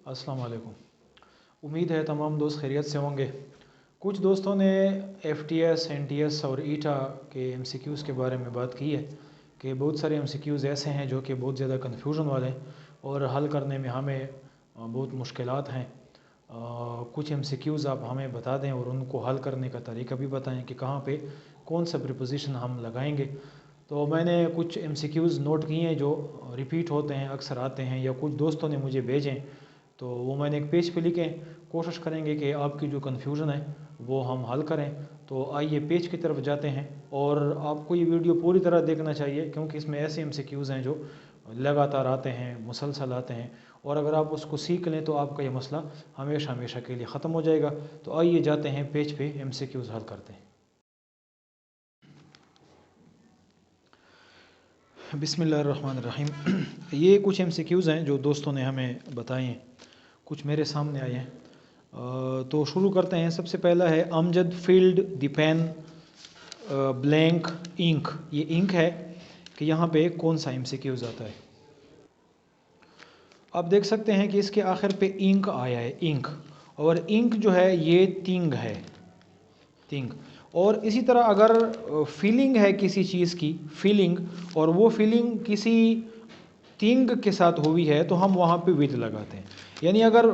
अस्सलाम वालेकुम। उम्मीद है तमाम दोस्त खैरियत से होंगे। कुछ दोस्तों ने एफटीएस, एनटीएस और ईटा के एमसीक्यूज़ के बारे में बात की है कि बहुत सारे एमसीक्यूज़ ऐसे हैं जो कि बहुत ज़्यादा कन्फ्यूजन वाले हैं और हल करने में हमें बहुत मुश्किलात हैं। कुछ एमसीक्यूज़ आप हमें बता दें और उनको हल करने का तरीका भी बताएं कि कहाँ पे कौन सा प्रीपोजिशन हम लगाएंगे। तो मैंने कुछ एमसीक्यूज़ नोट किए हैं जो रिपीट होते हैं, अक्सर आते हैं, या कुछ दोस्तों ने मुझे भेजें तो वो मैंने एक पेज पे लिखे। कोशिश करेंगे कि आपकी जो कन्फ्यूज़न है वो हम हल करें। तो आइए पेज की तरफ जाते हैं। और आपको ये वीडियो पूरी तरह देखना चाहिए क्योंकि इसमें ऐसे एमसीक्यूज़ हैं जो लगातार आते हैं, मुसलसल आते हैं, और अगर आप उसको सीख लें तो आपका ये मसला हमेशा हमेशा के लिए ख़त्म हो जाएगा। तो आइए जाते हैं पेज पे, एमसीक्यूज़ हल करते हैं। बिस्मिल्लाहिर्रहमानिर्रहीम। ये कुछ एमसीक्यूज़ हैं जो दोस्तों ने हमें बताए हैं, कुछ मेरे सामने आए हैं। तो शुरू करते हैं। सबसे पहला है Amjad field the pen blank ink. ये इंक है कि यहाँ पे कौन सा एमसीक्यूज़ आता है। आप देख सकते हैं कि इसके आखिर पे इंक आया है, इंक, और इंक जो है ये तिंग है, तिंग। और इसी तरह अगर फीलिंग है किसी चीज़ की, फीलिंग, और वो फीलिंग किसी तिंग के साथ हुई है तो हम वहाँ पे विद लगाते हैं। यानी अगर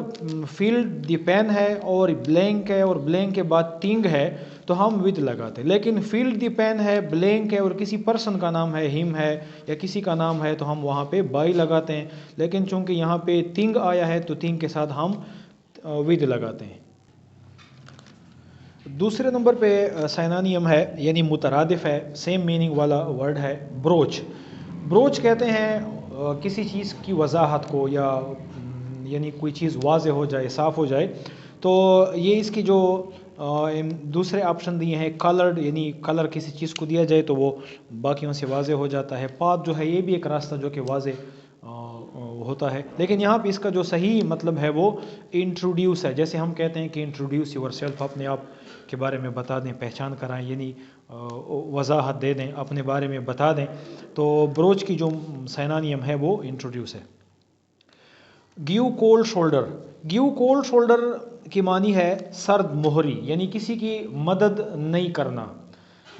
फील्ड द पेन है और ब्लैंक है और ब्लैंक के बाद तिंग है तो हम विद लगाते हैं। लेकिन फील्ड द पेन है, ब्लैंक है और किसी पर्सन का नाम है, हिम है या किसी का नाम है, तो हम वहाँ पे बाई लगाते हैं। लेकिन चूंकि यहाँ पे तिंग आया है तो तिंग के साथ हम विद लगाते हैं। दूसरे नंबर पे साइनानियम है, यानी मुतरादिफ है, सेम मीनिंग वाला वर्ड है, ब्रोच। ब्रोच कहते हैं किसी चीज़ की वजाहत को, या यानी कोई चीज़ वाज़े हो जाए, साफ़ हो जाए। तो ये इसकी जो दूसरे ऑप्शन दिए हैं, कलर्ड, यानी कलर किसी चीज़ को दिया जाए तो वो बाकियों से वाज़े हो जाता है। पाथ जो है ये भी एक रास्ता जो कि वाज़े होता है। लेकिन यहाँ पे इसका जो सही मतलब है वो इंट्रोड्यूस है। जैसे हम कहते हैं कि इंट्रोड्यूस योर सेल्फ, अपने आप के बारे में बता दें, पहचान कराएं, यानी वजाहत दे दें, अपने बारे में बता दें। तो ब्रोच की जो साइनानियम है वो इंट्रोड्यूस है। Give cold shoulder. Give cold shoulder की मानी है सर्द मोहरी, यानी किसी की मदद नहीं करना।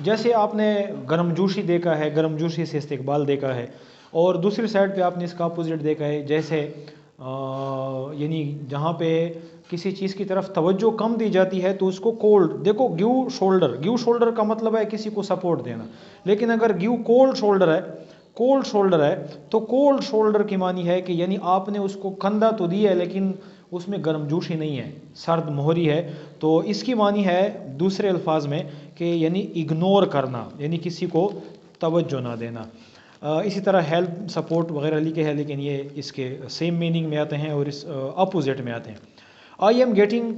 जैसे आपने गर्मजोशी देखा है, गर्मजोशी से इस्तेकबाल देखा है, और दूसरी साइड पे आपने इसका अपोजिट देखा है, जैसे यानी जहाँ पे किसी चीज़ की तरफ तवज्जो कम दी जाती है तो उसको कोल्ड। देखो, गिव शोल्डर, गिव शोल्डर का मतलब है किसी को सपोर्ट देना। लेकिन अगर गिव कोल्ड शोल्डर है, कोल्ड शोल्डर है, तो कोल्ड शोल्डर की मानी है कि यानी आपने उसको कंधा तो दिया है लेकिन उसमें गर्मजोशी नहीं है, सर्द मोहरी है। तो इसकी मानी है दूसरे अल्फाज में कि यानी इग्नोर करना, यानी किसी को तवज्जो ना देना। इसी तरह हेल्प, सपोर्ट वगैरह लिखे हैं, लेकिन ये इसके सेम मीनिंग में आते हैं और इस अपोजिट में आते हैं। आई एम गेटिंग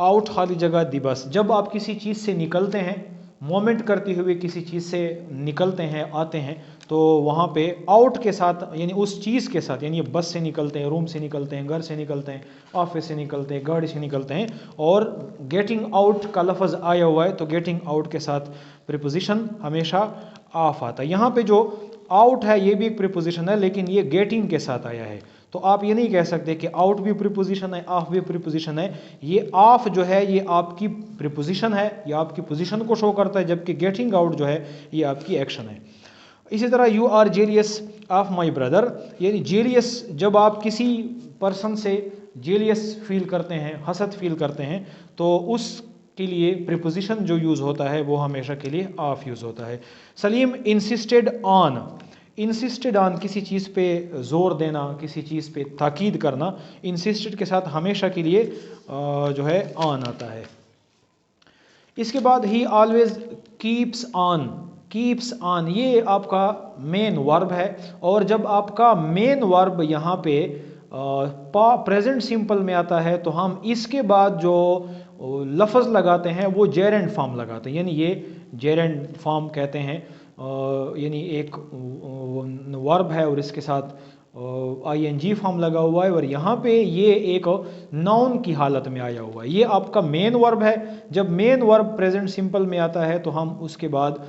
आउट, खाली जगह दी बस। जब आप किसी चीज़ से निकलते हैं, मोमेंट करते हुए किसी चीज़ से निकलते हैं, आते हैं, तो वहाँ पे आउट के साथ, यानी उस चीज़ के साथ, यानी बस से निकलते हैं, रूम से निकलते हैं, घर से निकलते हैं, ऑफिस से निकलते हैं, गाड़ी से निकलते हैं, और गेटिंग आउट का लफ्ज़ आया हुआ है तो गेटिंग आउट के साथ प्रीपोजिशन हमेशा ऑफ आता है। यहाँ पे जो आउट है ये भी एक प्रीपोजिशन है, लेकिन ये गेटिंग के साथ आया है। तो आप ये नहीं कह सकते कि आउट भी प्रीपोजिशन है, ऑफ भी प्रीपोजिशन है। ये ऑफ जो है ये आपकी प्रीपोजिशन है, ये आपकी पोजीशन को शो करता है, जबकि गेटिंग आउट जो है ये आपकी एक्शन है। इसी तरह you are jealous of my brother, यानी जेलियस, जब आप किसी पर्सन से जेलियस फील करते हैं, हसद फील करते हैं, तो उस के लिए प्रीपोजिशन जो यूज़ होता है वो हमेशा के लिए ऑफ यूज़ होता है। Salim insisted on, insisted on किसी चीज़ पे ज़ोर देना, किसी चीज़ पे ताकीद करना, इंसिस्टेड के साथ हमेशा के लिए जो है ऑन आता है। इसके बाद ही always keeps on, keeps on ये आपका मेन वर्ब है। और जब आपका मेन वर्ब यहाँ पे प्रेजेंट सिंपल में आता है तो हम इसके बाद जो लफ्ज़ लगाते हैं वो जेरेंड फॉर्म लगाते हैं, यानी ये जेरेंड फॉर्म कहते हैं। यानी एक वर्ब है और इसके साथ आईएनजी फॉर्म लगा हुआ है, और यहाँ पे ये एक नाउन की हालत में आया हुआ है। ये आपका मेन वर्ब है। जब मेन वर्ब प्रेजेंट सिंपल में आता है तो हम उसके बाद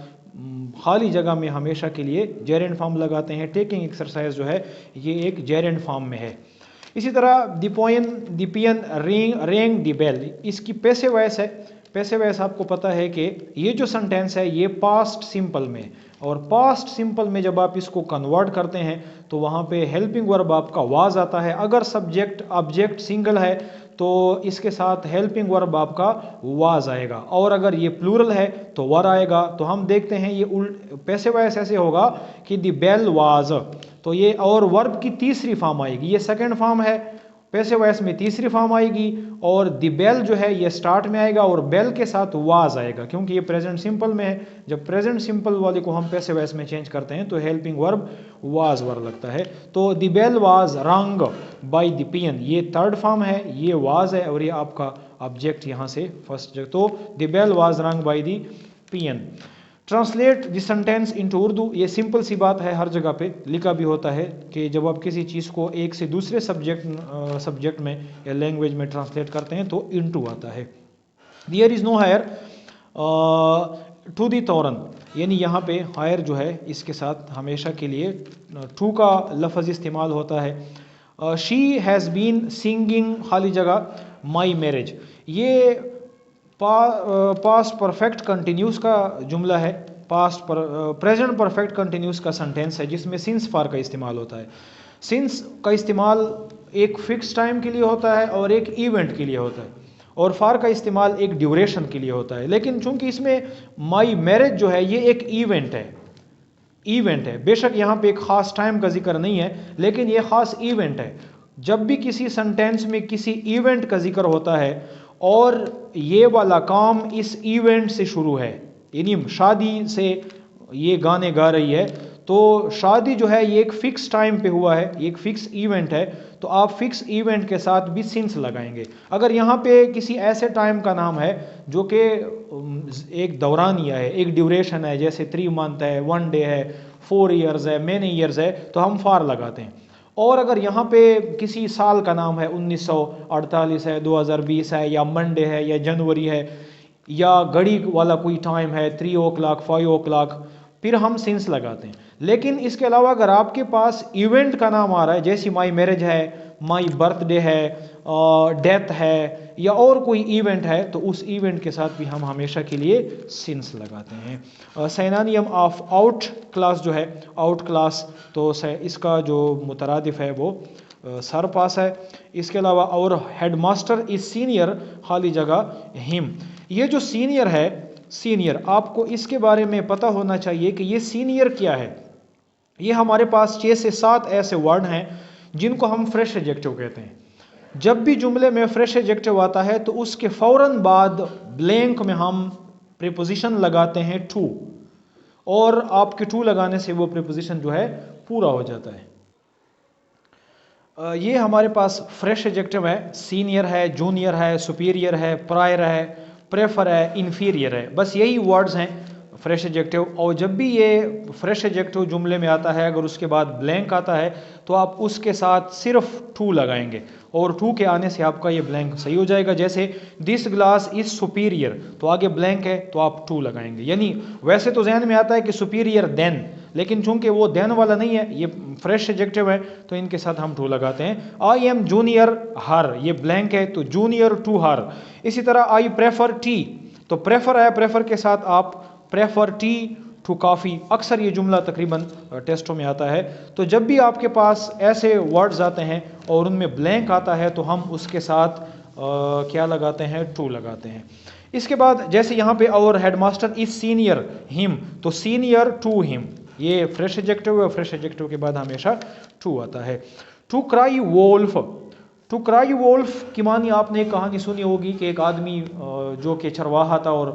खाली जगह में हमेशा के लिए जेरेंड फॉर्म लगाते हैं। टेकिंग एक्सरसाइज जो है ये एक जेरेंड फॉर्म में है। इसी तरह दिपियन रेंग दी बेल, इसकी पैसिव वॉइस है। पैसिव वॉइस आपको पता है कि ये जो सेंटेंस है ये पास्ट सिंपल में, और पास्ट सिंपल में जब आप इसको कन्वर्ट करते हैं तो वहाँ पे हेल्पिंग वर्ब आपका वाज आता है। अगर सब्जेक्ट ऑब्जेक्ट सिंगल है तो इसके साथ हेल्पिंग वर्ब आपका वाज आएगा, और अगर ये प्लूरल है तो वर आएगा। तो हम देखते हैं ये पैसिव वॉइस ऐसे होगा कि द बेल वाज, तो ये और वर्ब की तीसरी फॉर्म आएगी, ये सेकंड फॉर्म है, पैसिव वॉइस में तीसरी फॉर्म आएगी, और द बेल जो है ये स्टार्ट में आएगा और बेल के साथ वाज आएगा, क्योंकि ये प्रेजेंट सिंपल में है। जब प्रेजेंट सिंपल वाले को हम पैसिव वॉइस में चेंज करते हैं तो हेल्पिंग वर्ब वाज वर लगता है। तो द बेल वाज रंग बाय द पियन, ये थर्ड फॉर्म है, ये वाज है और ये आपका ऑब्जेक्ट यहाँ से फर्स्ट जगह। तो द बेल वाज रंग by the peon. Translate the sentence into Urdu, ये सिंपल सी बात है, हर जगह पे लिखा भी होता है कि जब आप किसी चीज़ को एक से दूसरे सब्जेक्ट में या लैंग्वेज में ट्रांसलेट करते हैं तो इनटू आता है। There is no heir to the throne, यानी यहाँ पे हायर जो है इसके साथ हमेशा के लिए टू का लफ्ज़ इस्तेमाल होता है। शी हैज़ बीन सिंगिंग खाली जगह माई मैरिज, ये पास्ट परफेक्ट कंटिन्यूस का जुमला है, प्रेजेंट परफेक्ट कंटिन्यूस का सेंटेंस है जिसमें सिंस फार का इस्तेमाल होता है। सिंस का इस्तेमाल एक फिक्स टाइम के लिए होता है और एक इवेंट के लिए होता है, और फार का इस्तेमाल एक ड्यूरेशन के लिए होता है। लेकिन चूंकि इसमें माई मैरिज जो है ये एक इवेंट है, बेशक यहाँ पे एक ख़ास टाइम का जिक्र नहीं है लेकिन ये ख़ास इवेंट है। जब भी किसी सेंटेंस में किसी इवेंट का जिक्र होता है और ये वाला काम इस इवेंट से शुरू है, यानी शादी से ये गाने गा रही है, तो शादी जो है ये एक फिक्स टाइम पे हुआ है, ये एक फिक्स इवेंट है, तो आप फिक्स इवेंट के साथ भी सिंस लगाएंगे। अगर यहाँ पे किसी ऐसे टाइम का नाम है जो कि एक दौरानिया है, एक ड्यूरेशन है, जैसे 3 मंथ है, 1 डे है, 4 ईयर्स है, मैनी ईयर्स है, तो हम फार लगाते हैं। और अगर यहाँ पे किसी साल का नाम है 1948 है, 2020 है, या मंडे है, या जनवरी है, या घड़ी वाला कोई टाइम है 3 o'clock 5 o'clock, फिर हम सिंस लगाते हैं। लेकिन इसके अलावा अगर आपके पास इवेंट का नाम आ रहा है, जैसे माई मैरिज है, माई बर्थडे है, डेथ है, या और कोई इवेंट है, तो उस इवेंट के साथ भी हम हमेशा के लिए सिंस लगाते हैं। सिनोनिम ऑफ आउट क्लास जो है, आउट क्लास, तो इसका जो मुतरादिफ है वो सरपास है। इसके अलावा और हेडमास्टर इज सीनियर खाली जगह हिम, ये जो सीनियर है, सीनियर आपको इसके बारे में पता होना चाहिए कि ये सीनियर क्या है। ये हमारे पास 6 से 7 ऐसे वर्ड हैं जिनको हम फ्रेश एडजेक्टिव कहते हैं। जब भी जुमले में फ्रेश एडजेक्टिव आता है तो उसके फौरन बाद ब्लैंक में हम प्रीपोजिशन लगाते हैं टू, और आपके टू लगाने से वो प्रीपोजिशन जो है पूरा हो जाता है। ये हमारे पास फ्रेश एडजेक्टिव है, सीनियर है, जूनियर है, सुपीरियर है, प्रायर है, प्रेफर है, इन्फीरियर है, बस यही वर्ड्स हैं फ्रेश एडजेक्टिव। और जब भी ये फ्रेश एडजेक्टिव जुमले में आता है, अगर उसके बाद ब्लैंक आता है तो आप उसके साथ सिर्फ टू लगाएंगे, और टू के आने से आपका ये ब्लैंक सही हो जाएगा। जैसे दिस ग्लास इज सुपीरियर, तो आगे ब्लैंक है तो आप टू लगाएंगे। यानी वैसे तो जहन में आता है कि सुपीरियर देन, लेकिन चूंकि वो देन वाला नहीं है, ये फ्रेश एडजेक्टिव है, तो इनके साथ हम टू लगाते हैं। आई एम जूनियर हर, ये ब्लैंक है तो जूनियर टू हर। इसी तरह आई प्रेफर टी, तो प्रेफर है, प्रेफर के साथ आप प्रेफर टी टू काफ़ी, अक्सर ये जुमला तकरीबन टेस्टों में आता है। तो जब भी आपके पास ऐसे वर्ड्स आते हैं और उनमें ब्लैंक आता है तो हम उसके साथ क्या लगाते हैं, टू लगाते हैं। इसके बाद जैसे यहाँ पे और हेडमास्टर इज सीनियर हिम, तो सीनियर टू हिम, ये फ्रेश एडजेक्टिव है, फ्रेश एडजेक्टिव के बाद हमेशा टू आता है। To cry wolf, to cry wolf की मानी आपने एक कहानी सुनी होगी कि एक आदमी जो कि चरवाहा था और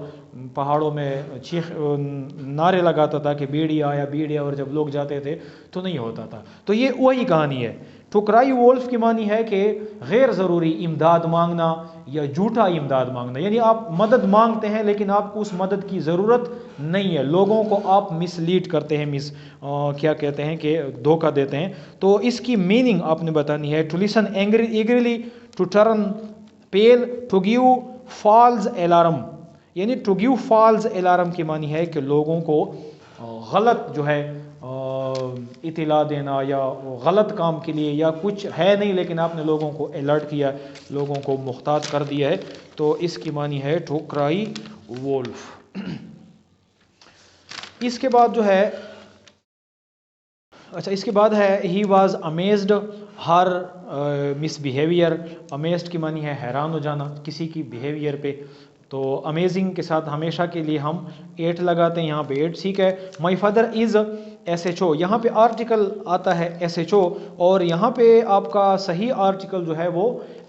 पहाड़ों में चीख नारे लगाता था कि भेड़िया आया भेड़िया, और जब लोग जाते थे तो नहीं होता था। तो ये वही कहानी है। टू क्राई वोल्फ की मानी है कि गैर ज़रूरी इमदाद मांगना या झूठा इमदाद मांगना, यानी आप मदद मांगते हैं लेकिन आपको उस मदद की ज़रूरत नहीं है, लोगों को आप मिसलीड करते हैं, क्या कहते हैं कि धोखा देते हैं। तो इसकी मीनिंग आपने बतानी है। To listen eagerly, to turn pale, to give false alarm, यानी टू गिव फॉल्स अलार्म की मानी है कि लोगों को गलत जो है इतिला देना या गलत काम के लिए, या कुछ है नहीं लेकिन आपने लोगों को अलर्ट किया, लोगों को मुख्तात कर दिया है, तो इसकी मानी है टू क्राई वोल्फ। इसके बाद जो है, अच्छा इसके बाद है he was amazed her misbehaviour. Amazed की मानी है हैरान हो जाना किसी की बिहेवियर पे, तो अमेजिंग के साथ हमेशा के लिए हम 8 लगाते हैं, यहाँ पे 8 ठीक है। माई फादर इज़ SHO, यहाँ पे आर्टिकल आता है SHO, और यहाँ पे आपका सही आर्टिकल जो है वो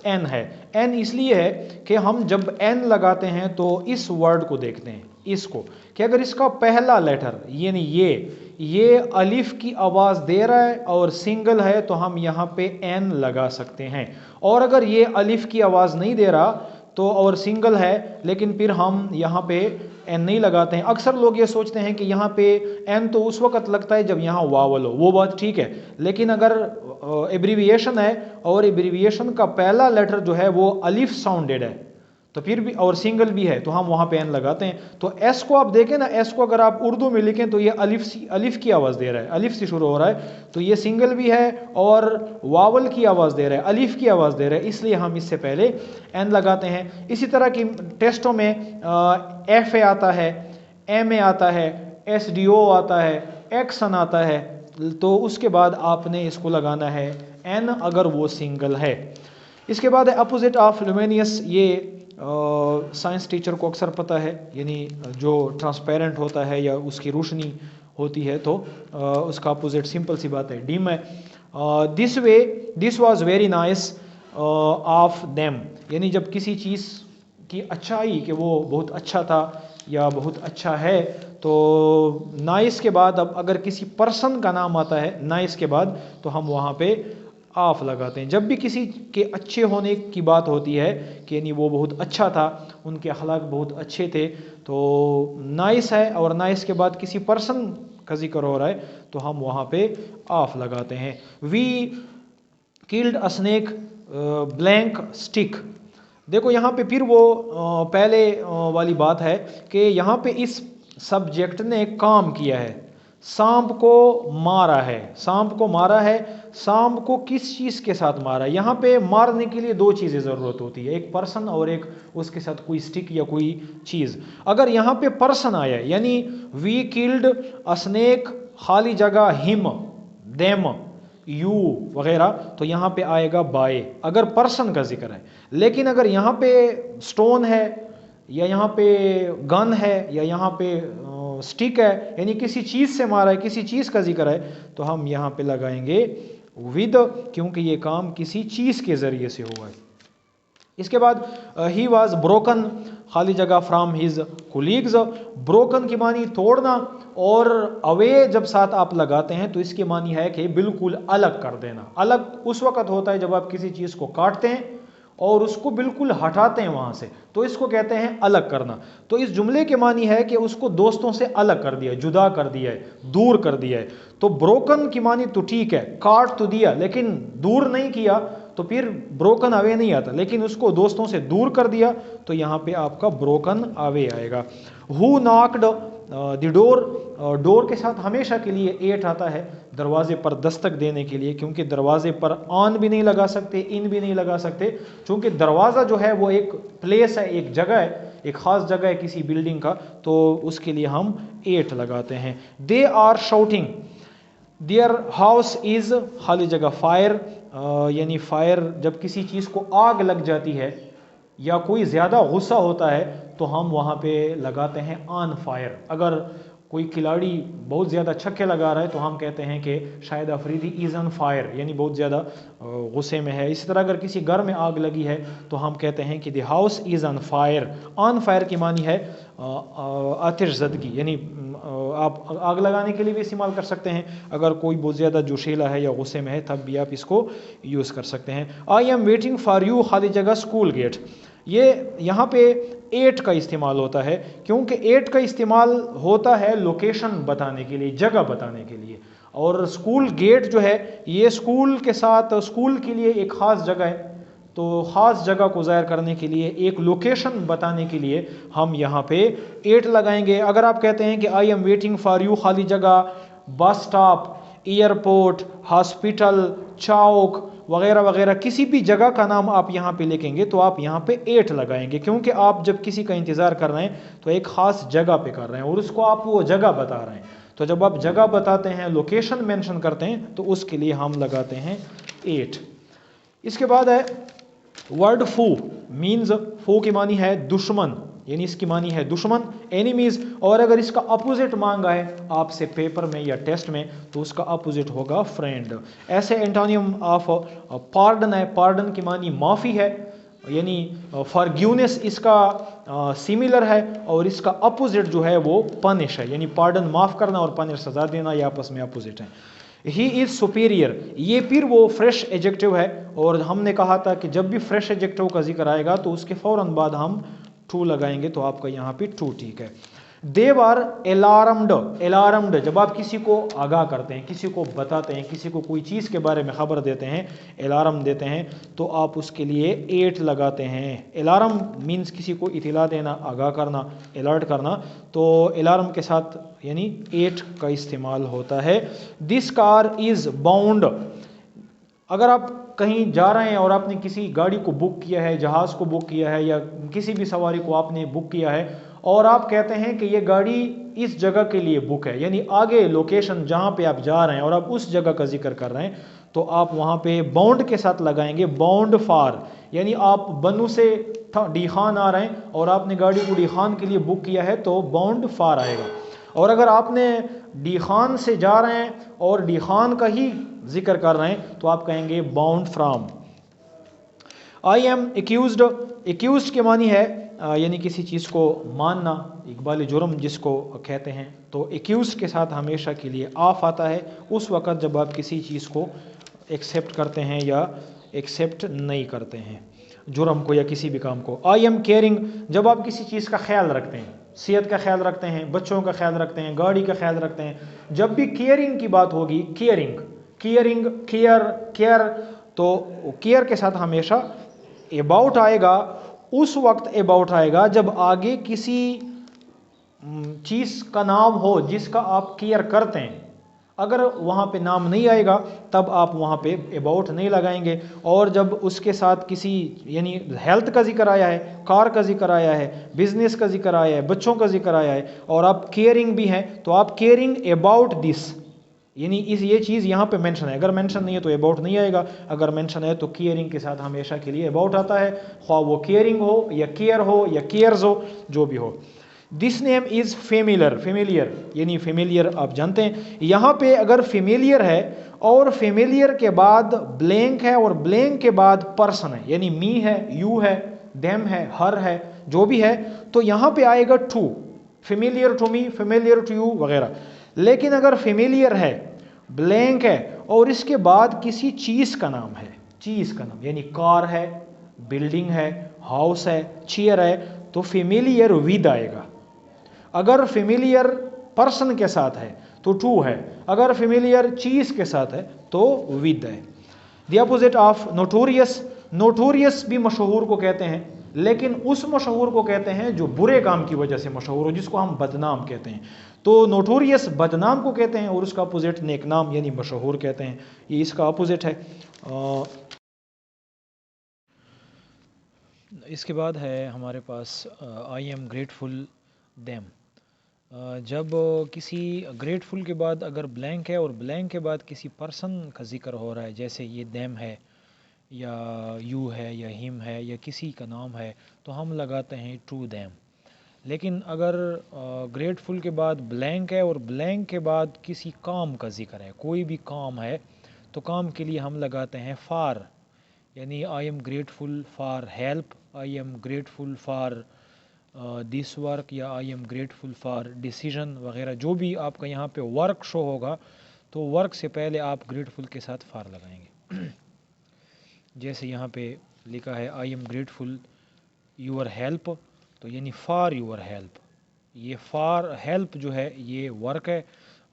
N है। N इसलिए है कि हम जब N लगाते हैं तो इस वर्ड को देखते हैं, इसको, कि अगर इसका पहला लेटर यानी ये अलिफ की आवाज़ दे रहा है और सिंगल है तो हम यहाँ पे N लगा सकते हैं, और अगर ये अलिफ की आवाज़ नहीं दे रहा तो और सिंगल है लेकिन फिर हम यहाँ पे N नहीं लगाते हैं। अक्सर लोग ये सोचते हैं कि यहाँ पे N तो उस वक्त लगता है जब यहाँ वावल हो, वो बात ठीक है, लेकिन अगर एब्रीविएशन है और एब्रीविएशन का पहला लेटर जो है वो अलिफ साउंडेड है तो फिर भी, और सिंगल भी है, तो हम वहाँ पे N लगाते हैं। तो S को आप देखें ना, S को अगर आप उर्दू में लिखें तो ये अलिफ की आवाज़ दे रहा है, अलिफ से शुरू हो रहा है, तो ये सिंगल भी है और वावल की आवाज़ दे रहा है, अलिफ की आवाज़ दे रहा है, इसलिए हम इससे पहले N लगाते हैं। इसी तरह की टेस्टों में FA आता है, MA आता है, SDO आता है, एक्सन आता है, तो उसके बाद आपने इसको लगाना है N अगर वो सिंगल है। इसके बाद है अपोजिट ऑफ लुमिनियस, ये साइंस टीचर को अक्सर पता है, यानी जो ट्रांसपेरेंट होता है या उसकी रोशनी होती है तो उसका अपोजिट सिंपल सी बात है डिम है। This was very nice of them, यानी जब किसी चीज़ की अच्छाई कि वो बहुत अच्छा था या बहुत अच्छा है, तो नाइस के बाद अब अगर किसी पर्सन का नाम आता है नाइस के बाद तो हम वहाँ पे ऑफ लगाते हैं। जब भी किसी के अच्छे होने की बात होती है कि यानी वो बहुत अच्छा था, उनके अखलाक बहुत अच्छे थे, तो नाइस है और नाइस के बाद किसी पर्सन का जिक्र हो रहा है तो हम वहाँ पे ऑफ लगाते हैं। We killed a snake blank stick, देखो यहाँ पे फिर वो पहले वाली बात है कि यहाँ पे इस सब्जेक्ट ने काम किया है, सांप को मारा है, सांप को मारा है, सांप को किस चीज़ के साथ मारा है। यहाँ पे मारने के लिए 2 चीज़ें ज़रूरत होती है, एक पर्सन और एक उसके साथ कोई स्टिक या कोई चीज़। अगर यहाँ पे पर्सन आया यानी वी किल्ड अ स्नेक खाली जगह हिम देम यू वगैरह, तो यहाँ पे आएगा बाय, अगर पर्सन का जिक्र है। लेकिन अगर यहाँ पे स्टोन है या यहाँ पे गन है या यहाँ पे स्टिक है, यानी किसी चीज़ से मारा है, किसी चीज़ का जिक्र है, तो हम यहाँ पे लगाएंगे विद, क्योंकि ये काम किसी चीज़ के ज़रिए से हुआ है। इसके बाद ही वॉज ब्रोकन खाली जगह फ्राम हिज कोलीग्स, ब्रोकन की मानी तोड़ना, और अवे जब साथ आप लगाते हैं तो इसकी मानी है कि बिल्कुल अलग कर देना। अलग उस वक़्त होता है जब आप किसी चीज़ को काटते हैं और उसको बिल्कुल हटाते हैं वहाँ से, तो इसको कहते हैं अलग करना। तो इस जुमले के मानी है कि उसको दोस्तों से अलग कर दिया, जुदा कर दिया है, दूर कर दिया है। तो ब्रोकन की मानी तो ठीक है, काट तो दिया लेकिन दूर नहीं किया, तो फिर ब्रोकन अवे नहीं आता, लेकिन उसको दोस्तों से दूर कर दिया तो यहाँ पे आपका ब्रोकन अवे आएगा। Who knocked the door, door के साथ हमेशा के लिए 8 आता है दरवाजे पर दस्तक देने के लिए, क्योंकि दरवाजे पर ऑन भी नहीं लगा सकते, इन भी नहीं लगा सकते, क्योंकि दरवाज़ा जो है वो एक प्लेस है, एक जगह है, एक ख़ास जगह है किसी बिल्डिंग का, तो उसके लिए हम 8 लगाते हैं। They are shouting their house is खाली जगह फायर, यानी फायर जब किसी चीज़ को आग लग जाती है या कोई ज़्यादा गुस्सा होता है तो हम वहाँ पे लगाते हैं ऑन फायर। अगर कोई खिलाड़ी बहुत ज़्यादा छक्के लगा रहा है तो हम कहते हैं कि शायद अफरीदी इज़ ऑन फायर, यानी बहुत ज़्यादा गुस्से में है। इसी तरह अगर किसी घर में आग लगी है तो हम कहते हैं कि the house is on fire. On fire की मानी है आतिश ज़दगी, यानी आप आग लगाने के लिए भी इस्तेमाल कर सकते हैं। अगर कोई बहुत ज़्यादा जोशीला है या गुस्से में है तब भी आप इसको यूज़ कर सकते हैं। I am waiting for you खाली जगह स्कूल गेट, ये यहाँ पे 8 का इस्तेमाल होता है, क्योंकि 8 का इस्तेमाल होता है लोकेशन बताने के लिए, जगह बताने के लिए। और स्कूल गेट जो है ये स्कूल के साथ, स्कूल के लिए एक ख़ास जगह है, तो ख़ास जगह को ज़ाहिर करने के लिए, एक लोकेशन बताने के लिए हम यहाँ पे 8 लगाएंगे। अगर आप कहते हैं कि I am waiting for you खाली जगह बस स्टॉप, एयरपोर्ट, हॉस्पिटल, चौक वगैरह वगैरह, किसी भी जगह का नाम आप यहाँ पे लिखेंगे तो आप यहाँ पे एट लगाएंगे, क्योंकि आप जब किसी का इंतज़ार कर रहे हैं तो एक ख़ास जगह पे कर रहे हैं और उसको आप वो जगह बता रहे हैं। तो जब आप जगह बताते हैं, लोकेशन मेंशन करते हैं, तो उसके लिए हम लगाते हैं एट। इसके बाद है वर्ड फू, मीन्स फू की मानी है दुश्मन, यानी इसकी मानी है दुश्मन, एनिमीज। और अगर इसका अपोजिट मांगा है आपसे पेपर में या टेस्ट में तो उसका अपोजिट होगा फ्रेंड। ऐसे एंटोनियम ऑफ पार्डन है, पार्डन की मानी माफ़ी है, यानी फॉरगिवनेस इसका सिमिलर है, और इसका अपोजिट जो है वो पनिश है, यानी पार्डन माफ़ करना और पनिश सजा देना, ये आपस में अपोजिट है। ही इज़ सुपीरियर, ये फिर वो फ्रेश एडजेक्टिव है, और हमने कहा था कि जब भी फ्रेश एडजेक्टिव का जिक्र आएगा तो उसके फ़ौरन बाद हम टू लगाएंगे, तो आपका यहाँ पे टू ठीक है। दे आर अलार्म्ड, अलार्म्ड जब आप किसी को आगाह करते हैं, किसी को बताते हैं, किसी को कोई चीज़ के बारे में खबर देते हैं, अलार्म देते हैं, तो आप उसके लिए एट लगाते हैं। अलार्म मीन्स किसी को इत्तला देना, आगाह करना, अलर्ट करना, तो अलार्म के साथ यानी एट का इस्तेमाल होता है। दिस कार इज़ बाउंड, अगर आप कहीं जा रहे हैं और आपने किसी गाड़ी को बुक किया है, जहाज़ को बुक किया है, या किसी भी सवारी को आपने बुक किया है, और आप कहते हैं कि ये गाड़ी इस जगह के लिए बुक है, यानी आगे लोकेशन जहाँ पे आप जा रहे हैं और आप उस जगह का जिक्र कर रहे हैं, तो आप वहाँ पे बाउंड के साथ लगाएंगे, बाउंड फॉर, यानी आप बनू से डी खान आ रहे हैं और आपने गाड़ी को डी खान के लिए बुक किया है तो बाउंड फॉर आएगा। और अगर आपने डी खान से जा रहे हैं और डी खान का ही जिक्र कर रहे हैं तो आप कहेंगे bound from. I am accused, accused के मानी है यानी किसी चीज़ को मानना, इकबाल जुर्म जिसको कहते हैं, तो एक्यूज्ड के साथ हमेशा के लिए ऑफ आता है उस वक़्त जब आप किसी चीज़ को एक्सेप्ट करते हैं या एक्सेप्ट नहीं करते हैं, जुर्म को या किसी भी काम को। आई एम केयरिंग, जब आप किसी चीज़ का ख्याल रखते हैं, सेहत का ख्याल रखते हैं, बच्चों का ख्याल रखते हैं, गाड़ी का ख्याल रखते हैं, जब भी केयरिंग की बात होगी, केयरिंग, केयरिंग, केयर, केयर, तो केयर के साथ हमेशा अबाउट आएगा, उस वक्त अबाउट आएगा जब आगे किसी चीज़ का नाम हो जिसका आप केयर करते हैं। अगर वहाँ पे नाम नहीं आएगा तब आप वहाँ पे अबाउट नहीं लगाएंगे। और जब उसके साथ किसी यानी हेल्थ का जिक्र आया है, कार का जिक्र आया है, बिजनेस का जिक्र आया है, बच्चों का जिक्र आया है, और आप केयरिंग भी हैं, तो आप केयरिंग अबाउट दिस, यानी इस ये चीज़ यहाँ पे मेंशन है। अगर मेंशन नहीं है तो अबाउट नहीं आएगा, अगर मेंशन है तो केयरिंग के साथ हमेशा के लिए अबाउट आता है, ख्वाह वो केयरिंग हो या केयर हो या केयर्स हो, जो भी हो। This name is familiar, familiar यानी फेमिलियर आप जानते हैं। यहाँ पे अगर फेमिलियर है और फेमिलियर के बाद ब्लैंक है और ब्लैंक के बाद पर्सन है, यानी मी है, यू है, देम है, हर है, जो भी है, तो यहाँ पे आएगा to, familiar to me, familiar to you वगैरह। लेकिन अगर फेमिलियर है, ब्लैंक है और इसके बाद किसी चीज़ का नाम है, चीज़ का नाम यानी कार है, बिल्डिंग है, हाउस है, चेयर है, तो फेमिलियर विद आएगा। अगर फेमिलियर पर्सन के साथ है तो टू है, अगर फेमिलियर चीज़ के साथ है तो विद है। The opposite of notorious, notorious भी मशहूर को कहते हैं, लेकिन उस मशहूर को कहते हैं जो बुरे काम की वजह से मशहूर हो, जिसको हम बदनाम कहते हैं। तो नोटोरियस बदनाम को कहते हैं और उसका अपोजिट नेकनाम यानी मशहूर कहते हैं, ये इसका अपोजिट है। इसके बाद है हमारे पास आई एम ग्रेटफुल देम। जब किसी ग्रेटफुल के बाद अगर ब्लैंक है और ब्लैंक के बाद किसी पर्सन का जिक्र हो रहा है, जैसे ये देम है या यू है या हिम है या किसी का नाम है, तो हम लगाते हैं टू देम। लेकिन अगर ग्रेटफुल के बाद ब्लैंक है और ब्लैंक के बाद किसी काम का जिक्र है, कोई भी काम है, तो काम के लिए हम लगाते हैं फार, यानी I am grateful for help, I am grateful for this work, या I am grateful for decision वगैरह। जो भी आपका यहाँ पे वर्क शो होगा तो वर्क से पहले आप ग्रेटफुल के साथ फार लगाएंगे। जैसे यहाँ पे लिखा है I am grateful your help, तो यानी फॉर यूर हेल्प, ये फॉर हेल्प जो है ये वर्क है।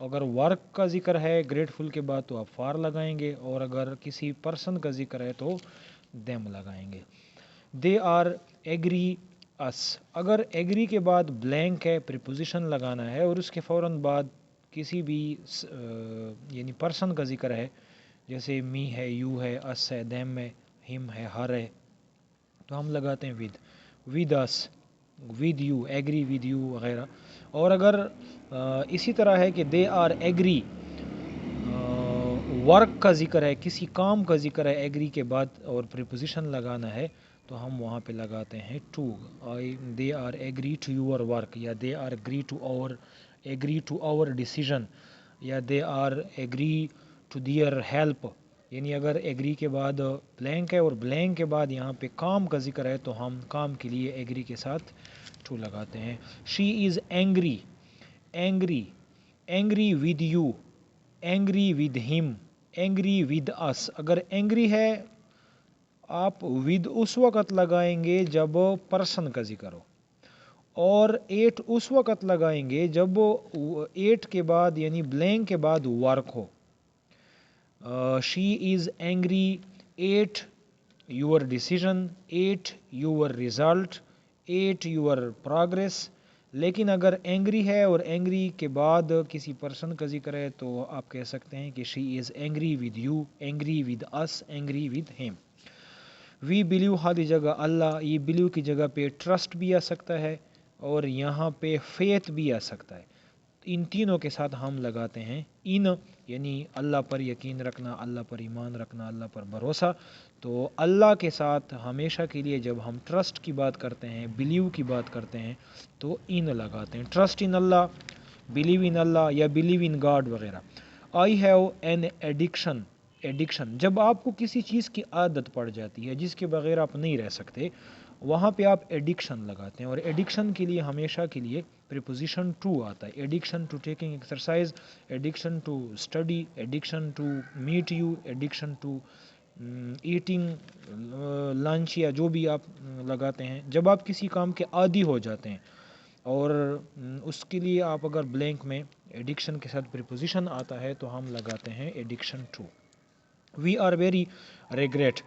अगर वर्क का जिक्र है ग्रेटफुल के बाद तो आप फॉर लगाएंगे, और अगर किसी पर्सन का जिक्र है तो देम लगाएंगे। दे आर एग्री अस, अगर एग्री के बाद ब्लैंक है, प्रीपोजिशन लगाना है और उसके फ़ौरन बाद किसी भी यानी पर्सन का जिक्र है, जैसे मी है, यू है, अस है, देम है, हिम है, हर है, तो हम लगाते हैं with us, with you, agree with you वगैरह। और अगर इसी तरह है कि दे आर एग्री, वर्क का जिक्र है, किसी काम का जिक्र है, एग्री के बाद और प्रीपोजिशन लगाना है तो हम वहाँ पे लगाते हैं to. They are agree to your work, या they are agree to our decision, या they are agree to their help. यानी अगर एग्री के बाद ब्लैंक है और ब्लैंक के बाद यहाँ पे काम का जिक्र है तो हम काम के लिए एग्री के साथ टू लगाते हैं। She is angry, angry, angry with you, angry with him, angry with अस। अगर एंग्री है आप विद उस वक़्त लगाएंगे जब पर्सन का जिक्र हो, और एट उस वक़्त लगाएंगे जब एट के बाद यानी ब्लैंक के बाद वर्क हो। She is angry at your decision, at your result, at your progress. लेकिन अगर एंग्री है और एंग्री के बाद किसी पर्सन का जिक्र है तो आप कह सकते हैं कि she is angry with you, angry with us, angry with him. We believe वाली जगह अल्लाह, ये बिलीव की जगह पे ट्रस्ट भी आ सकता है और यहाँ पे फेथ भी आ सकता है। इन तीनों के साथ हम लगाते हैं इन, यानी अल्लाह पर यकीन रखना, अल्लाह पर ईमान रखना, अल्लाह पर भरोसा। तो अल्लाह के साथ हमेशा के लिए जब हम ट्रस्ट की बात करते हैं, बिलीव की बात करते हैं तो इन लगाते हैं। Trust in Allah, believe in अल्लाह या बिलीव इन गॉड वगैरह। I have an addiction, addiction जब आपको किसी चीज़ की आदत पड़ जाती है जिसके बगैर आप नहीं रह सकते, वहाँ पे आप एडिक्शन लगाते हैं। और एडिक्शन के लिए हमेशा के लिए प्रीपोजिशन टू आता है। Addiction to taking exercise, addiction to study, addiction to meet you, addiction to eating lunch, या जो भी आप लगाते हैं जब आप किसी काम के आदी हो जाते हैं। और उसके लिए आप अगर ब्लैंक में एडिक्शन के साथ प्रीपोजिशन आता है तो हम लगाते हैं addiction to. We are very regret,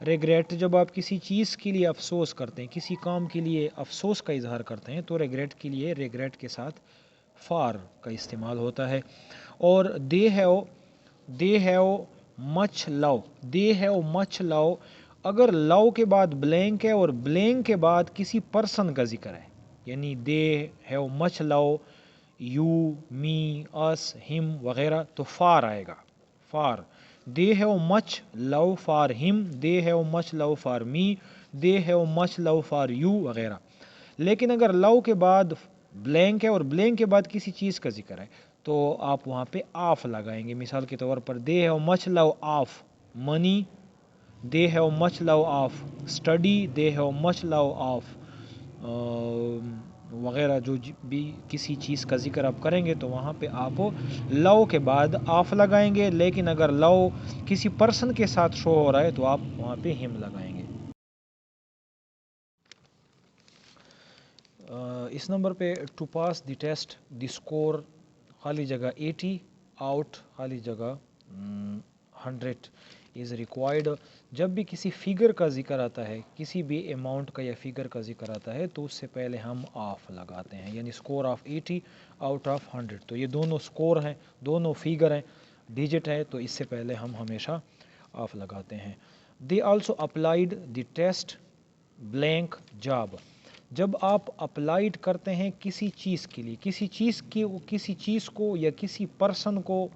regret जब आप किसी चीज़ के लिए अफसोस करते हैं, किसी काम के लिए अफसोस का इजहार करते हैं तो रिग्रेट के लिए रिग्रेट के साथ फार का इस्तेमाल होता है। और दे have much love, they have much love, अगर लव के बाद ब्लैंक है और ब्लैंक के बाद किसी पर्सन का जिक्र है, यानी they have much love you, me, us, him वगैरह, तो फार आएगा, for. They have much love for him, they have much love for me, they have much love for you वगैरह। लेकिन अगर लव के बाद ब्लैंक है और ब्लैंक के बाद किसी चीज़ का जिक्र है तो आप वहाँ पे ऑफ लगाएंगे। मिसाल के तौर पर दे have much love of money, they have much love of study, they have much love of वगैरह। जो भी किसी चीज़ का जिक्र आप करेंगे तो वहाँ पे आप लव के बाद ऑफ लगाएंगे। लेकिन अगर लव किसी पर्सन के साथ शो हो रहा है तो आप वहाँ पे हिम लगाएंगे। इस नंबर पे to pass the test the score खाली जगह 80, आउट खाली जगह 100 इज़ रिक्वायर्ड। जब भी किसी फिगर का जिक्र आता है, किसी भी अमाउंट का या फिगर का जिक्र आता है तो उससे पहले हम ऑफ लगाते हैं, यानी स्कोर ऑफ 80 आउट ऑफ 100। तो ये दोनों स्कोर हैं, दोनों फिगर हैं, डिजिट है, तो इससे पहले हम हमेशा ऑफ लगाते हैं। They also applied the test blank job, जब आप अप्लाइड करते हैं किसी चीज़ के लिए, किसी चीज़ को या किसी पर्सन को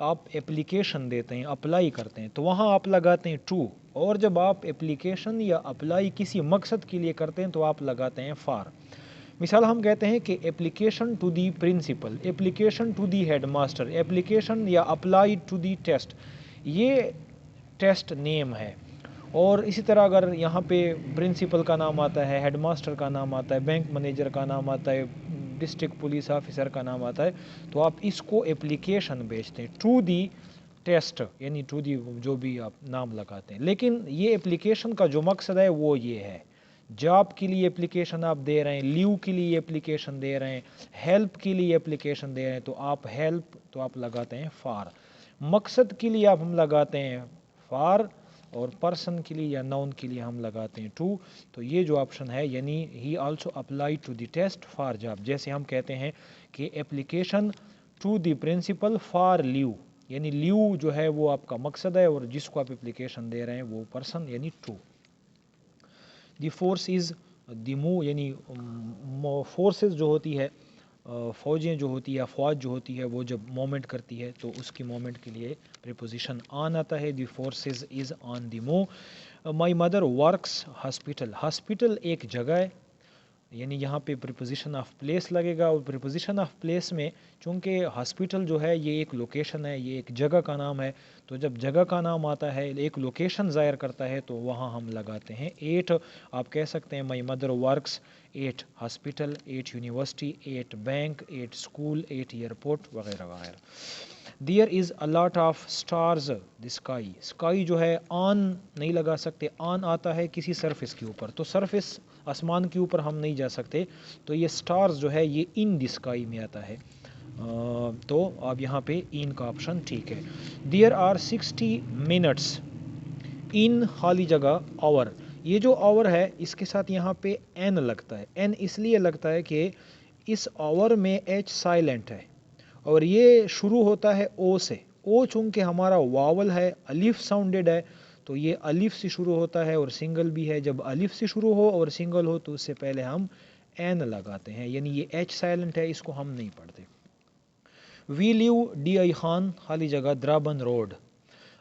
आप एप्लीकेशन देते हैं, अप्लाई करते हैं, तो वहाँ आप लगाते हैं टू। और जब आप एप्लीकेशन या अप्लाई किसी मकसद के लिए करते हैं तो आप लगाते हैं फार। मिसाल हम कहते हैं कि application to the principal, application to the headmaster, application या अप्लाई टू दी टेस्ट, ये टेस्ट नेम है। और इसी तरह अगर यहाँ पे प्रिंसिपल का नाम आता है, हेडमास्टर का नाम आता है, बैंक मैनेजर का नाम आता है, डिस्ट्रिक्ट पुलिस ऑफिसर का नाम आता है, तो आप इसको एप्लीकेशन भेजते हैं टू दी टेस्ट, यानी टू दी जो भी आप नाम लगाते हैं। लेकिन ये एप्लीकेशन का जो मकसद है वो ये है, जॉब के लिए एप्लीकेशन आप दे रहे हैं, लीव के लिए एप्लीकेशन दे रहे हैं, हेल्प के लिए एप्लीकेशन दे रहे हैं, तो आप हेल्प तो आप लगाते हैं फार। मकसद के लिए आप हम लगाते हैं फार, और पर्सन के लिए या नाउन के लिए हम लगाते हैं टू। तो ये जो ऑप्शन है, यानी he also apply to the test for job, जैसे हम कहते हैं कि application to the principal for leave, यानी लीव जो है वो आपका मकसद है और जिसको आप एप्लीकेशन दे रहे हैं वो पर्सन यानी to. The force is the move, यानी फोर्सेस जो होती है, फ़ौजें जो होती है, अफवाज जो होती है, वो जब मोमेंट करती है तो उसकी मोमेंट के लिए प्रीपोजिशन ऑन आता है। The forces is on the move. My mother works hospital, hospital एक जगह है, यानी यहाँ पे प्रीपोजिशन ऑफ प्लेस लगेगा। और प्रीपोजिशन ऑफ प्लेस में चूँकि हॉस्पिटल जो है ये एक लोकेशन है, ये एक जगह का नाम है, तो जब जगह का नाम आता है, एक लोकेशन ज़ाहिर करता है, तो वहाँ हम लगाते हैं एट। आप कह सकते हैं my mother works at hospital, at university, at bank, at school, at airport वगैरह वगैरह। There is a lot of stars the sky, sky जो है ऑन नहीं लगा सकते, ऑन आता है किसी सरफेस के ऊपर, तो सरफेस आसमान के ऊपर हम नहीं जा सकते, तो ये स्टार्स जो है ये इन द स्काई में आता है। तो आप यहाँ पे इन का ऑप्शन ठीक है। देयर आर 60 मिनट्स इन खाली जगह आवर, ये जो आवर है इसके साथ यहाँ पे एन लगता है। एन इसलिए लगता है कि इस आवर में एच साइलेंट है और ये शुरू होता है ओ से। ओ चूँकि हमारा वावल है, अलिफ साउंडेड है, तो ये अलिफ से शुरू होता है और सिंगल भी है। जब अलिफ से शुरू हो और सिंगल हो तो उससे पहले हम एन लगाते हैं, यानी ये एच साइलेंट है, इसको हम नहीं पढ़ते। We live D I Khan खाली जगह द्राबन रोड।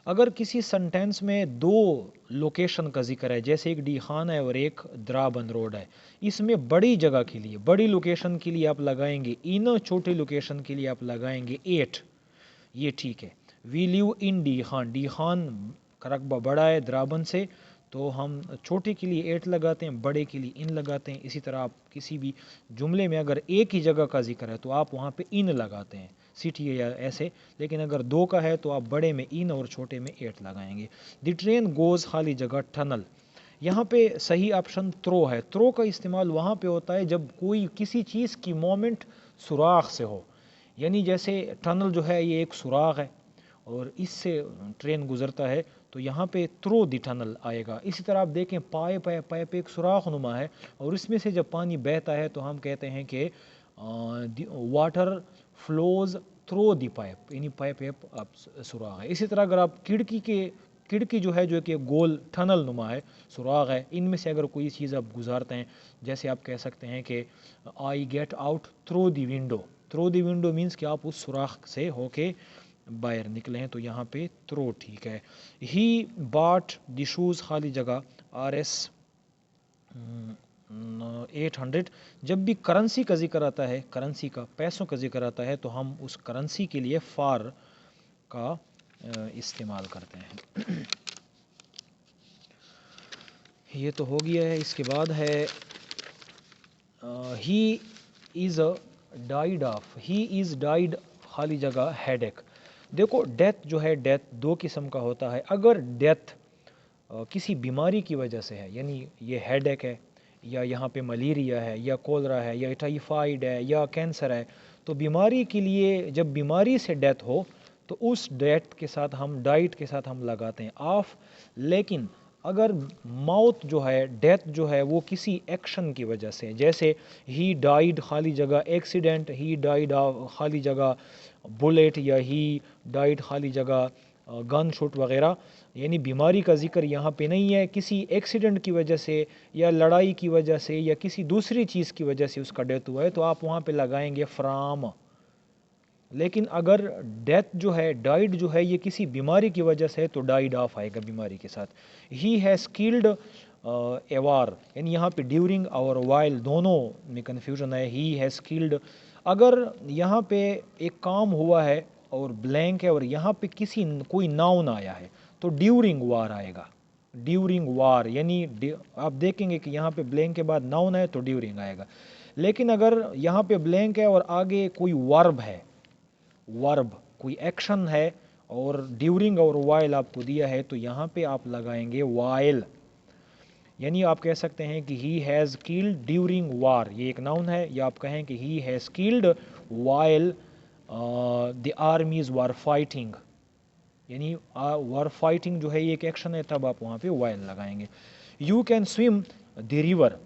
अगर किसी सेंटेंस में दो लोकेशन का जिक्र है, जैसे एक डी खान है और एक द्राबन रोड है, इसमें बड़ी जगह के लिए, बड़ी लोकेशन के लिए आप लगाएंगे इन, छोटी लोकेशन के लिए आप लगाएंगे एट, ये ठीक है। We live in D Khan, D Khan का रकबा बड़ा है द्राबन से, तो हम छोटे के लिए एट लगाते हैं, बड़े के लिए इन लगाते हैं। इसी तरह आप किसी भी जुमले में अगर एक ही जगह का जिक्र है तो आप वहाँ पे इन लगाते हैं, सिटी या ऐसे, लेकिन अगर दो का है तो आप बड़े में इन और छोटे में एट लगाएंगे। द ट्रेन गोज़ खाली जगह टनल, यहाँ पे सही ऑप्शन थ्रो है। थ्रो का इस्तेमाल वहाँ पे होता है जब कोई किसी चीज़ की मोमेंट सुराख से हो, यानी जैसे टनल जो है ये एक सुराख है और इससे ट्रेन गुजरता है, तो यहाँ पे थ्रो द टनल आएगा। इसी तरह आप देखें पाइप है, पाइप एक सुराख नुमा है और इसमें से जब पानी बहता है तो हम कहते हैं कि water flows through the pipe, यानी पाइप आप सुराख है। इसी तरह अगर आप खिड़की जो है, जो कि गोल टनल नुमा है, सुराख है, इनमें से अगर कोई चीज़ आप गुजारते हैं, जैसे आप कह सकते हैं कि I get out throw the window. Throw the window means कि आप उस सुराख से होके बाहर निकले हैं, तो यहाँ पे थ्रो ठीक है। ही बाट द शूज़ खाली जगह आर एस 800। जब भी करेंसी का जिक्र आता है, करेंसी का, पैसों का जिक्र आता है, तो हम उस करेंसी के लिए फार का इस्तेमाल करते हैं। ये तो हो गया है। इसके बाद है he is died of, he is died खाली जगह हेडेक। देखो डेथ जो है, डेथ दो किस्म का होता है। अगर डेथ किसी बीमारी की वजह से है, यानी ये हेडेक है या यहाँ पे मलेरिया है या कोलरा है या टाइफाइड है या कैंसर है, तो बीमारी के लिए जब बीमारी से डेथ हो तो उस डेथ के साथ हम डाइट के साथ हम लगाते हैं ऑफ। लेकिन अगर मौत जो है, डेथ जो है, वो किसी एक्शन की वजह से, जैसे ही डाइड खाली जगह एक्सीडेंट, ही डाइड खाली जगह बुलेट, या ही डाइड खाली जगह गन शूट वगैरह, यानी बीमारी का जिक्र यहाँ पे नहीं है, किसी एक्सीडेंट की वजह से या लड़ाई की वजह से या किसी दूसरी चीज़ की वजह से उसका डेथ हुआ है, तो आप वहाँ पे लगाएंगे फ्राम। लेकिन अगर डेथ जो है, डाइड जो है, ये किसी बीमारी की वजह से है, तो डाइड ऑफ आएगा बीमारी के साथ। ही हैज़ किल्ड एवार, यानी यहाँ पे ड्यूरिंग और वाइल दोनों में कन्फ्यूजन है। ही हैज़ किल्ड, अगर यहाँ पे एक काम हुआ है और ब्लैंक है और यहाँ पे कोई नाउन आया है, तो ड्यूरिंग वार आएगा। ड्यूरिंग वार, यानी आप देखेंगे कि यहाँ पे ब्लैंक के बाद नाउन है तो ड्यूरिंग आएगा। लेकिन अगर यहाँ पे ब्लैंक है और आगे कोई वर्ब है, वर्ब कोई एक्शन है और ड्यूरिंग और वाइल आपको दिया है, तो यहाँ पे आप लगाएंगे वाइल। यानी आप कह सकते हैं कि ही हैज़ किल्ड ड्यूरिंग वार, ये एक नाउन है, या आप कहें कि he has killed while the armies war fighting, यानी वार फाइटिंग जो है ये एक एक्शन है, तब आप वहाँ पे वाइल लगाएंगे। You can swim the river,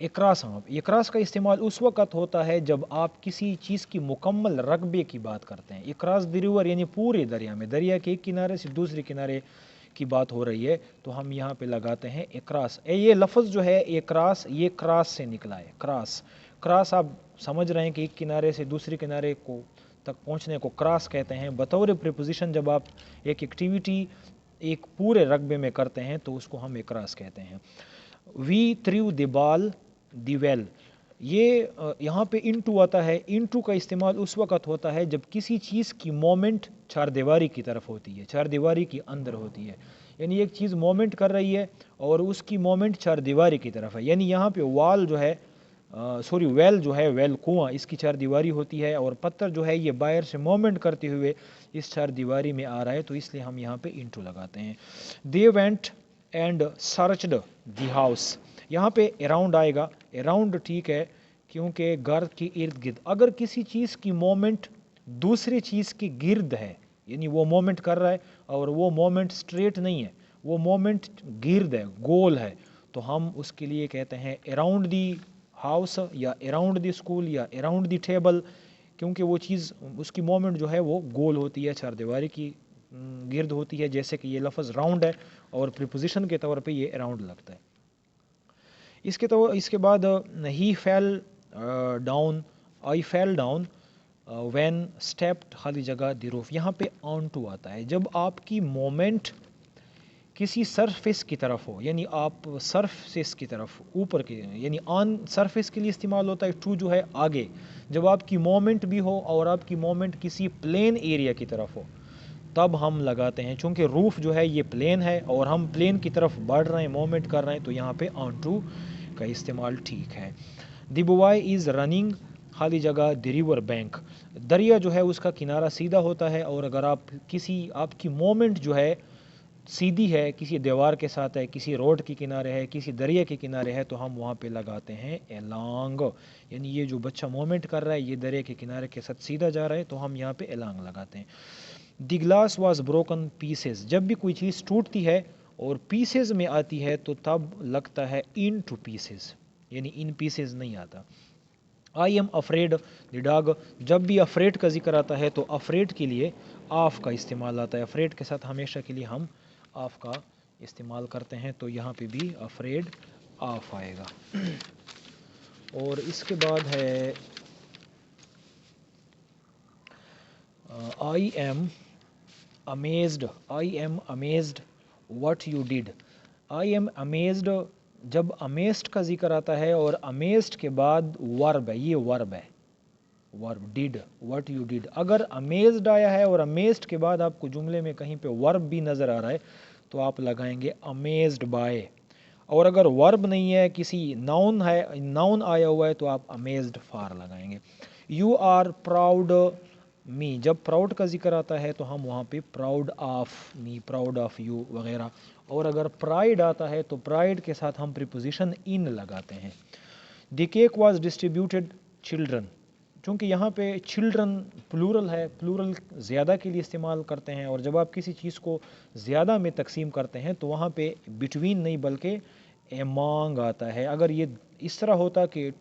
across, हाँ, इकरास का इस्तेमाल उस वक़्त होता है जब आप किसी चीज़ की मुकम्मल रकबे की बात करते हैं। इकरास द रिवर यानी पूरे दरिया में, दरिया के एक किनारे से दूसरे किनारे की बात हो रही है, तो हम यहाँ पे लगाते हैं इकरास। ये लफ्ज़ जो है इकरास, ये क्रास से निकला है, क्रास। क्रास आप समझ रहे हैं कि एक किनारे से दूसरे किनारे को तक पहुँचने को क्रास कहते हैं। बतौर प्रीपोजिशन जब आप एक एक्टिविटी एक पूरे रकबे में करते हैं तो उसको हम इकरास कहते हैं। We threw the ball the well, ये यहाँ पे इनटू आता है। इनटू का इस्तेमाल उस वक़्त होता है जब किसी चीज़ की मोमेंट चार दीवारी की तरफ होती है, चार दीवारी के अंदर होती है। यानी एक चीज़ मोमेंट कर रही है और उसकी मोमेंट चार दीवारी की तरफ है। यानी यहाँ पे वाल जो है, सॉरी वेल जो है, वेल कुआं, इसकी चार दीवारी होती है और पत्थर जो है ये बाहर से मोमेंट करते हुए इस चार दीवारी में आ रहा है, तो इसलिए हम यहाँ पे इनटू लगाते हैं। They went and searched the house, यहाँ पे अराउंड आएगा। अराउंड ठीक है क्योंकि घर के इर्द गिर्द, अगर किसी चीज़ की मोमेंट दूसरी चीज़ के गिर्द है, यानी वो मोमेंट कर रहा है और वो मोमेंट स्ट्रेट नहीं है, वो मोमेंट गिर्द है, गोल है, तो हम उसके लिए कहते हैं अराउंड दी हाउस या अराउंड द स्कूल या अराउंड द टेबल, क्योंकि वो चीज़ उसकी मोमेंट जो है वो गोल होती है, चार दीवारी की गिर्द होती है। जैसे कि ये लफ्ज़ राउंड है और प्रीपोजिशन के तौर पे ये अराउंड लगता है। इसके बाद ही fell down, I fell down when stepped, खाली जगह द रूफ, यहाँ पे ऑन टू आता है जब आपकी मोमेंट किसी सरफेस की तरफ हो, यानी आप सरफेस की तरफ ऊपर की, यानी ऑन सरफेस के लिए इस्तेमाल होता है। टू जो है आगे, जब आपकी मोमेंट भी हो और आपकी मोमेंट किसी प्लेन एरिया की तरफ हो तब हम लगाते हैं। चूंकि रूफ जो है ये प्लेन है और हम प्लेन की तरफ बढ़ रहे हैं, मोमेंट कर रहे हैं, तो यहाँ पे ऑन टू का इस्तेमाल ठीक है। द बॉय इज़ रनिंग, खाली जगह द रिवर बैंक, दरिया जो है उसका किनारा सीधा होता है और अगर आप किसी, आपकी मोमेंट जो है सीधी है, किसी दीवार के साथ है, किसी रोड के किनारे है, किसी दरिया के किनारे है, तो हम वहाँ पे लगाते हैं एलॉन्ग, यानी ये जो बच्चा मोमेंट कर रहा है ये दरिया के किनारे के साथ सीधा जा रहा है, तो हम यहाँ पे एलॉन्ग लगाते हैं। The glass was broken pieces, जब भी कोई चीज़ टूटती है और पीसेस में आती है तो तब लगता है इन टू पीसेस, यानी इन पीसेस नहीं आता। I am afraid the dog, जब भी अफ्रेड का जिक्र आता है तो अफ्रेड के लिए ऑफ का इस्तेमाल आता है। अफ्रेड के साथ हमेशा के लिए हम ऑफ का इस्तेमाल करते हैं, तो यहाँ पे भी अफ्रेड ऑफ आएगा। और इसके बाद है I M amazed, I am amazed what you did. I am amazed, जब अमेज्ड का जिक्र आता है और अमेज्ड के बाद वर्ब है, ये वर्ब है, verb did, what you did. अगर अमेज्ड आया है और अमेज्ड के बाद आपको जुमले में कहीं पे वर्ब भी नज़र आ रहा है तो आप लगाएंगे अमेज्ड बाय। और अगर वर्ब नहीं है, किसी नाउन है, नाउन आया हुआ है, तो आप अमेज्ड फॉर लगाएंगे। यू आर प्राउड मी, जब प्राउड का जिक्र आता है तो हम वहाँ पे proud of me, proud of you वगैरह। और अगर प्राइड आता है तो प्राइड के साथ हम प्रीपोजिशन इन लगाते हैं। The cake was distributed children, चूँकि यहाँ पे चिल्ड्रन प्लूरल है, प्लूरल ज़्यादा के लिए इस्तेमाल करते हैं, और जब आप किसी चीज़ को ज़्यादा में तकसीम करते हैं तो वहाँ पे बिटवीन नहीं बल्कि एमॉन्ग आता है। अगर ये इस तरह होता कि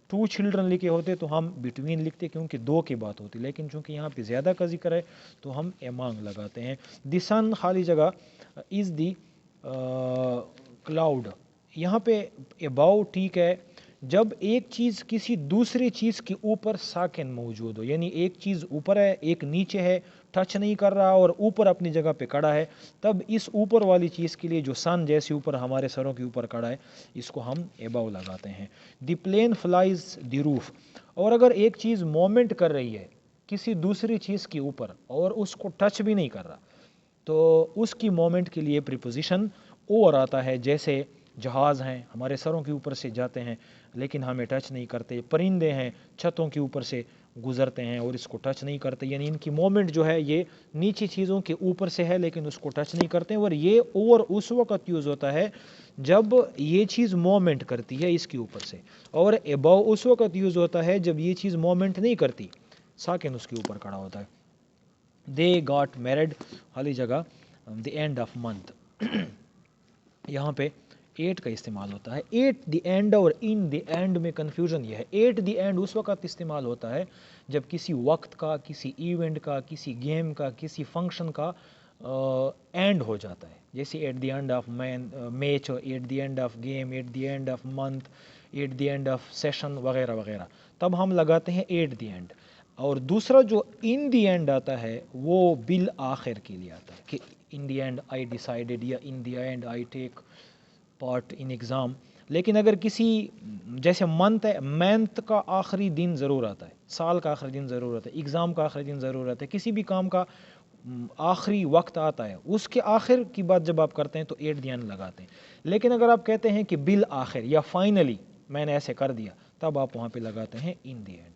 टू चिल्ड्रन लिखे होते तो हम बिटवीन लिखते क्योंकि दो की बात होती, लेकिन चूंकि यहाँ पे ज़्यादा का जिक्र है तो हम एमॉन्ग लगाते हैं। द सन, खाली जगह इज़ द क्लाउड, यहाँ पे अबाउ ठीक है जब एक चीज़ किसी दूसरी चीज़ के ऊपर साकिन मौजूद हो, यानी एक चीज़ ऊपर है एक नीचे है, टच नहीं कर रहा और ऊपर अपनी जगह पे खड़ा है, तब इस ऊपर वाली चीज़ के लिए जो सन जैसे ऊपर हमारे सरों के ऊपर खड़ा है इसको हम एबाव लगाते हैं। The plane flies the roof, और अगर एक चीज़ मोमेंट कर रही है किसी दूसरी चीज़ के ऊपर और उसको टच भी नहीं कर रहा तो उसकी मोमेंट के लिए प्रीपोजिशन ओवर आता है। जैसे जहाज़ हैं हमारे सरों के ऊपर से जाते हैं लेकिन हमें टच नहीं करते, परिंदे हैं छतों के ऊपर से गुजरते हैं और इसको टच नहीं करते, यानी इनकी मोमेंट जो है ये नीचे चीज़ों के ऊपर से है लेकिन उसको टच नहीं करते। और ये ओवर उस वक्त यूज़ होता है जब ये चीज़ मोमेंट करती है इसके ऊपर से, और एबाव उस वक्त यूज़ होता है जब ये चीज़ मोमेंट नहीं करती, साकिन उसके ऊपर खड़ा होता है। दे गॉट मैरिड, खाली जगह द एंड ऑफ मंथ, यहाँ पे एट का इस्तेमाल होता है। एट द एंड और इन द एंड में कन्फ्यूजन यह है। एट द एंड उस वक़्त इस्तेमाल होता है जब किसी वक्त का, किसी इवेंट का, किसी गेम का, किसी फंक्शन का एंड हो जाता है, जैसे at the end of match, at the end of game, at the end of month, at the end of session वगैरह वगैरह, तब हम लगाते हैं एट द एंड। और दूसरा जो इन द एंड आता है वो बिल आखिर के लिए आता है कि in the end I decided या in the end I take part in exam. लेकिन अगर किसी, जैसे मंथ है, मंथ का आखिरी दिन ज़रूर आता है, साल का आखिरी दिन ज़रूर आता है, एग्ज़ाम का आखिरी दिन ज़रूर आता है, किसी भी काम का आखिरी वक्त आता है, उसके आखिर की बात जब आप करते हैं तो एट द एंड लगाते हैं। लेकिन अगर आप कहते हैं कि बिल आखिर या फाइनली मैंने ऐसे कर दिया, तब आप वहाँ पे लगाते हैं इन द एंड।